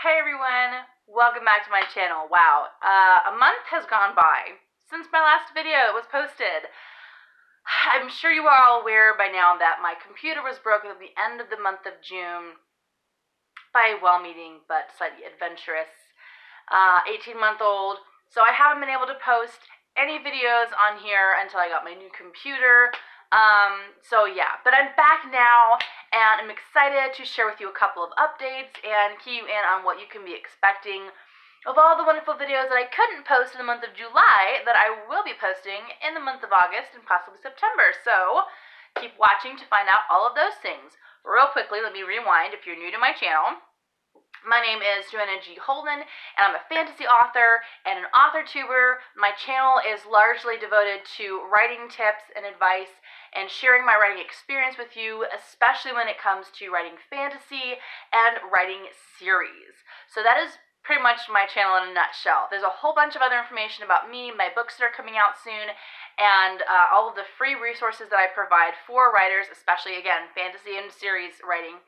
Hey everyone, welcome back to my channel. Wow, a month has gone by since my last video was posted. I'm sure you are all aware by now that my computer was broken at the end of the month of June by a well-meaning but slightly adventurous 18-month-old. So I haven't been able to post any videos on here until I got my new computer. So yeah, but I'm back now, and I'm excited to share with you a couple of updates and key you in on what you can be expecting of all the wonderful videos that I couldn't post in the month of July that I will be posting in the month of August and possibly September. So keep watching to find out all of those things. Real quickly, let me rewind if you're new to my channel. My name is Joanna Holden, and I'm a fantasy author and an author tuber. My channel is largely devoted to writing tips and advice and sharing my writing experience with you, especially when it comes to writing fantasy and writing series. So that is pretty much my channel in a nutshell. There's a whole bunch of other information about me, my books that are coming out soon, and all of the free resources that I provide for writers, especially, again, fantasy and series writing.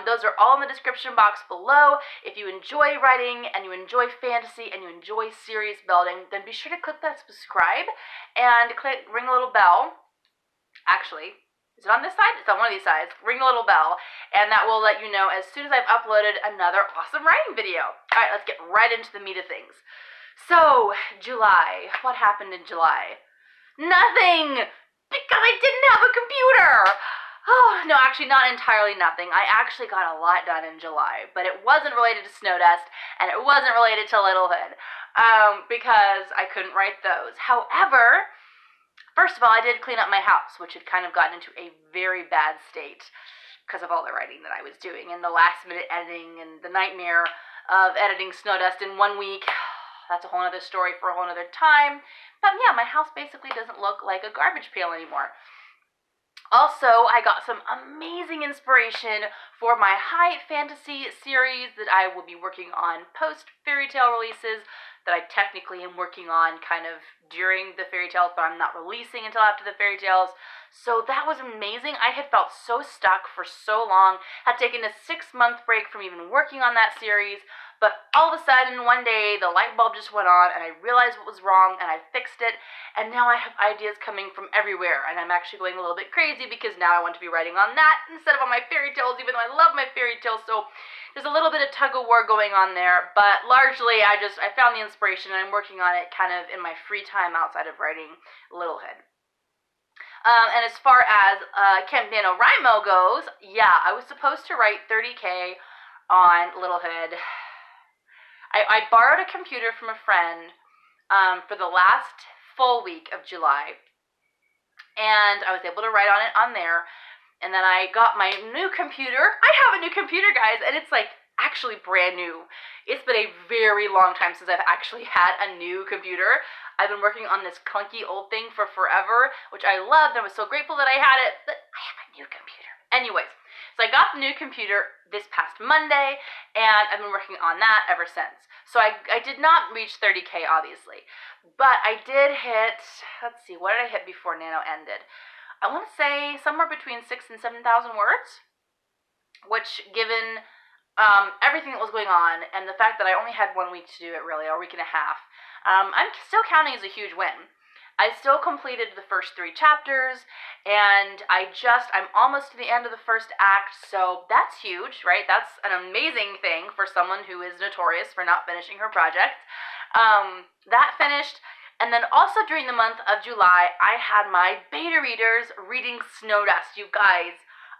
Those are all in the description box below. If you enjoy writing and you enjoy fantasy and you enjoy series building, then be sure to click that subscribe and ring the little bell. Actually, is it on this side? It's on one of these sides. Ring the little bell, and that will let you know as soon as I've uploaded another awesome writing video. All right, let's get right into the meat of things. So, July. What happened in July? Nothing! Because I didn't have a computer! Oh, no, actually, not entirely nothing. I actually got a lot done in July, but it wasn't related to snow dust, and it wasn't related to Littlehood, because I couldn't write those. However, first of all, I did clean up my house, which had kind of gotten into a very bad state because of all the writing that I was doing and the last-minute editing and the nightmare of editing Snow Dust in 1 week. That's a whole other story for a whole other time. But yeah, my house basically doesn't look like a garbage pail anymore. Also, I got some amazing inspiration for my high fantasy series that I will be working on post-fairy tale releases, that I technically am working on kind of during the fairy tales, but I'm not releasing until after the fairy tales. So that was amazing. I had felt so stuck for so long, had taken a 6-month break from even working on that series, but all of a sudden, one day, the light bulb just went on, and I realized what was wrong, and I fixed it, and now I have ideas coming from everywhere, and I'm actually going a little bit crazy, because now I want to be writing on that instead of on my fairy tales, even though I love my fairy tales, so there's a little bit of tug-of-war going on there, but largely, I found the inspiration, and I'm working on it kind of in my free time outside of writing Littlehood. And as far as Camp NaNoWriMo goes, yeah, I was supposed to write 30K on Littlehood. I borrowed a computer from a friend for the last full week of July, and I was able to write on it on there, and then I got my new computer. I have a new computer, guys, and it's like actually brand new. It's been a very long time since I've actually had a new computer. I've been working on this clunky old thing for forever, which I loved, and I was so grateful that I had it, but I have a new computer. Anyways, so I got the new computer this past Monday, and I've been working on that ever since. So I did not reach 30K, obviously, but I did hit, let's see, what did I hit before Nano ended? I want to say somewhere between 6,000 and 7,000 words, which, given everything that was going on, and the fact that I only had 1 week to do it, really, or a week and a half, I'm still counting as a huge win. I still completed the first 3 chapters, and I'm almost to the end of the first act, so that's huge, right? That's an amazing thing for someone who is notorious for not finishing her project. That finished, and then also during the month of July, I had my beta readers reading Snow Dust. You guys,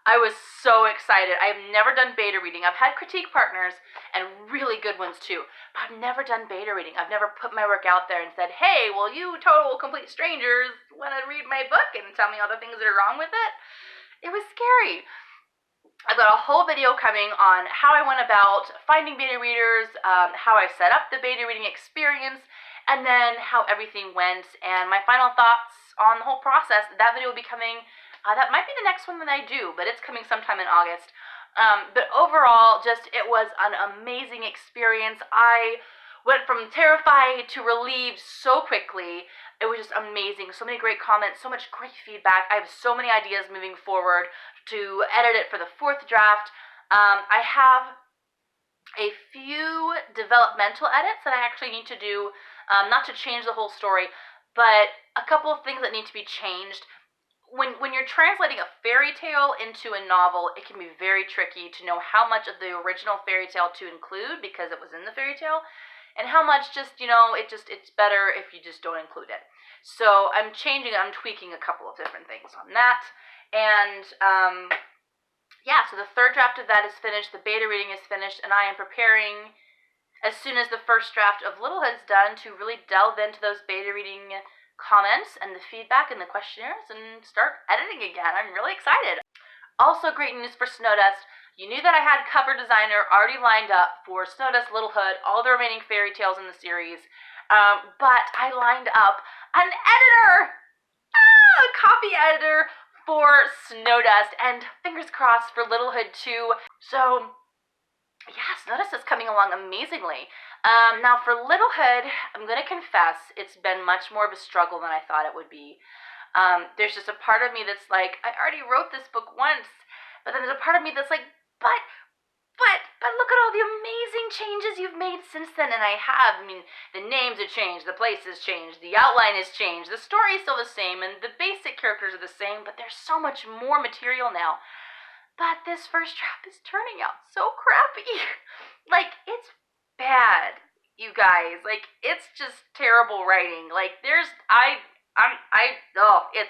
I was so excited. I have never done beta reading. I've had critique partners, and really good ones too, but I've never done beta reading. I've never put my work out there and said, hey, well, you total complete strangers want to read my book and tell me all the things that are wrong with it? It was scary. I've got a whole video coming on how I went about finding beta readers, how I set up the beta reading experience, and then how everything went, and my final thoughts on the whole process. That video will be coming. That might be the next one that I do, but it's coming sometime in August. But overall, it was an amazing experience. I went from terrified to relieved so quickly. It was just amazing. So many great comments, so much great feedback. I have so many ideas moving forward to edit it for the 4th draft. I have a few developmental edits that I actually need to do, not to change the whole story, but a couple of things that need to be changed. When you're translating a fairy tale into a novel, it can be very tricky to know how much of the original fairy tale to include because it was in the fairy tale, and how much just, it's better if you just don't include it. So I'm tweaking a couple of different things on that. And yeah, so the third draft of that is finished, the beta reading is finished, and I am preparing, as soon as the first draft of Little Hood's done, to really delve into those beta reading comments and the feedback and the questionnaires and start editing again. I'm really excited. Also, great news for Snowdust. You knew that I had cover designer already lined up for Snowdust, Little Hood, all the remaining fairy tales in the series, but I lined up an editor, a copy editor for Snowdust, and fingers crossed for Little Hood too. So yeah, Snowdust is coming along amazingly. Now for Little Hood, I'm going to confess, it's been much more of a struggle than I thought it would be. There's just a part of me that's like, I already wrote this book once, but then there's a part of me that's like, but look at all the amazing changes you've made since then, and I have. I mean, the names have changed, the places changed, the outline has changed, the story's still the same, and the basic characters are the same, but there's so much more material now. But this first draft is turning out so crappy. Like, it's bad, you guys. Like, it's just terrible writing. Like, it's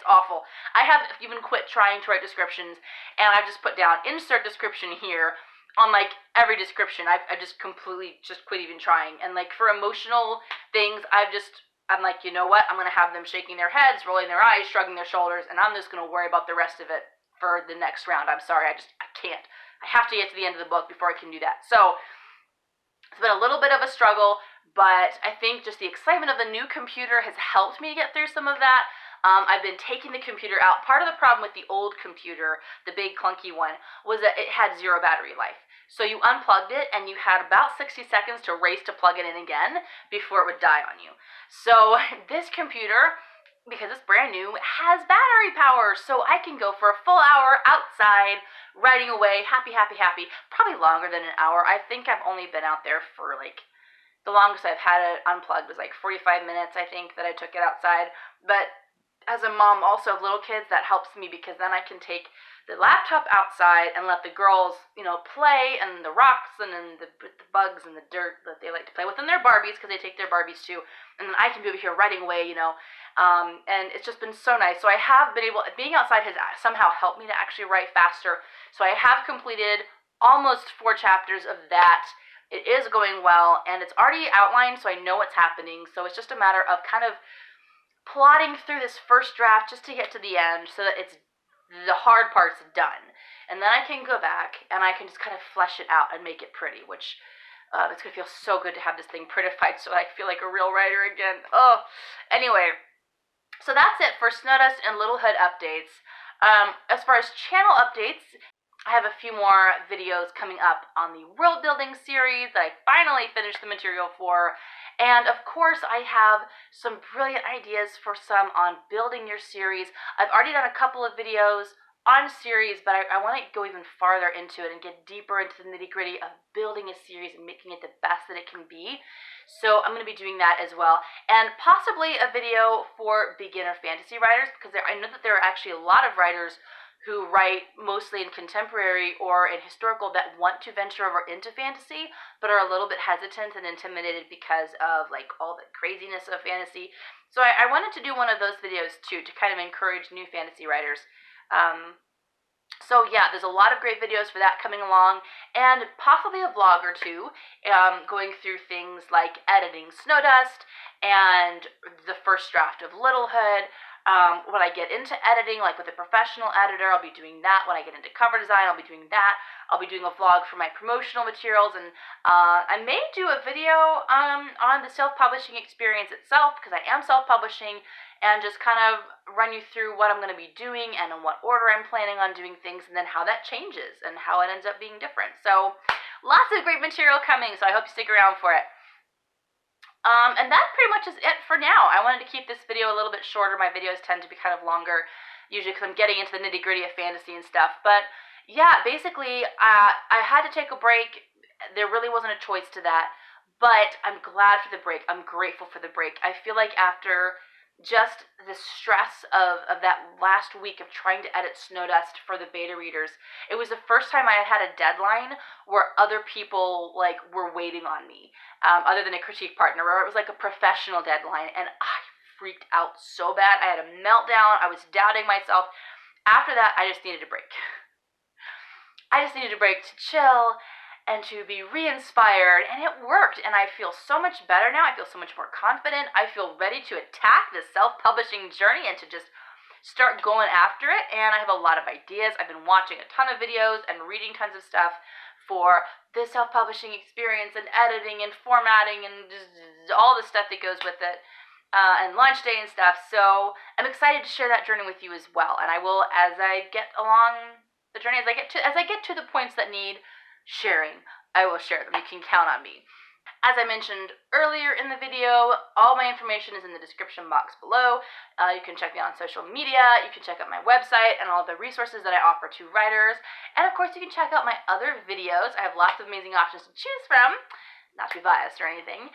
awful. I have even quit trying to write descriptions, and I've just put down insert description here on, like, every description. I just completely just quit even trying. And, like, for emotional things, I'm like, you know what? I'm going to have them shaking their heads, rolling their eyes, shrugging their shoulders, and I'm just going to worry about the rest of it for the next round. I'm sorry, I can't. I have to get to the end of the book before I can do that. So it's been a little bit of a struggle, but I think just the excitement of the new computer has helped me get through some of that. I've been taking the computer out. Part of the problem with the old computer, the big clunky one, was that it had 0 battery life. So you unplugged it and you had about 60 seconds to race to plug it in again before it would die on you. So this computer, because it's brand new, has battery power, so I can go for a full hour outside, writing away, happy. Probably longer than an hour. I think I've only been out there for, like, the longest I've had it unplugged was like 45 minutes, I think, that I took it outside. But as a mom also of little kids, that helps me because then I can take the laptop outside and let the girls, play, and the rocks and then the bugs and the dirt that they like to play with, and their Barbies, because they take their Barbies too, and then I can be over here writing away, and it's just been so nice. So I have been being outside has somehow helped me to actually write faster. So I have completed almost 4 chapters of that. It is going well, and it's already outlined, so I know what's happening. So it's just a matter of kind of plodding through this first draft just to get to the end so that the hard part's done. And then I can go back and I can just kind of flesh it out and make it pretty, which it's going to feel so good to have this thing prettified so I feel like a real writer again. Oh, anyway, so that's it for Snowdust and Little Hood updates. As far as channel updates, I have a few more videos coming up on the world building series that I finally finished the material for. And of course, I have some brilliant ideas for some on building your series. I've already done a couple of videos on series, but I want to go even farther into it and get deeper into the nitty-gritty of building a series and making it the best that it can be. So I'm going to be doing that as well. And possibly a video for beginner fantasy writers, because I know that there are actually a lot of writers who write mostly in contemporary or in historical that want to venture over into fantasy, but are a little bit hesitant and intimidated because of, like, all the craziness of fantasy. So I wanted to do one of those videos too, to kind of encourage new fantasy writers. So yeah, there's a lot of great videos for that coming along, and possibly a vlog or two, going through things like editing Snowdust and the first draft of Little Hood. When I get into editing, like with a professional editor, I'll be doing that. When I get into cover design, I'll be doing that. I'll be doing a vlog for my promotional materials, and I may do a video on the self-publishing experience itself, because I am self-publishing, and just kind of run you through what I'm going to be doing and in what order I'm planning on doing things, and then how that changes and how it ends up being different. So lots of great material coming, so I hope you stick around for it. And that pretty much is it for now. I wanted to keep this video a little bit shorter. My videos tend to be kind of longer, usually because I'm getting into the nitty-gritty of fantasy and stuff. But yeah, basically, I had to take a break there really wasn't a choice to that. But I'm glad for the break. I'm grateful for the break. I feel like after just the stress of that last week of trying to edit Snowdust for the beta readers, it was the first time I had a deadline where other people like were waiting on me, other than a critique partner, where it was like a professional deadline, and I freaked out so bad. I had a meltdown. I was doubting myself. After that, I just needed a break. I just needed a break to chill and to be re-inspired, and it worked, and I feel so much better now. I feel so much more confident. I feel ready to attack this self-publishing journey and to just start going after it, and I have a lot of ideas. I've been watching a ton of videos and reading tons of stuff for the self-publishing experience and editing and formatting and just all the stuff that goes with it, and launch day and stuff. So I'm excited to share that journey with you as well, and I will, as I get along the journey, as I get to the points that need sharing, I will share them. You can count on me. As I mentioned earlier in the video, all my information is in the description box below. You can check me out on social media, you can check out my website and all the resources that I offer to writers, and of course you can check out my other videos. I have lots of amazing options to choose from, not to be biased or anything.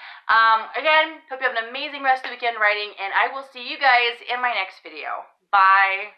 Again, hope you have an amazing rest of the weekend writing, and I will see you guys in my next video. Bye!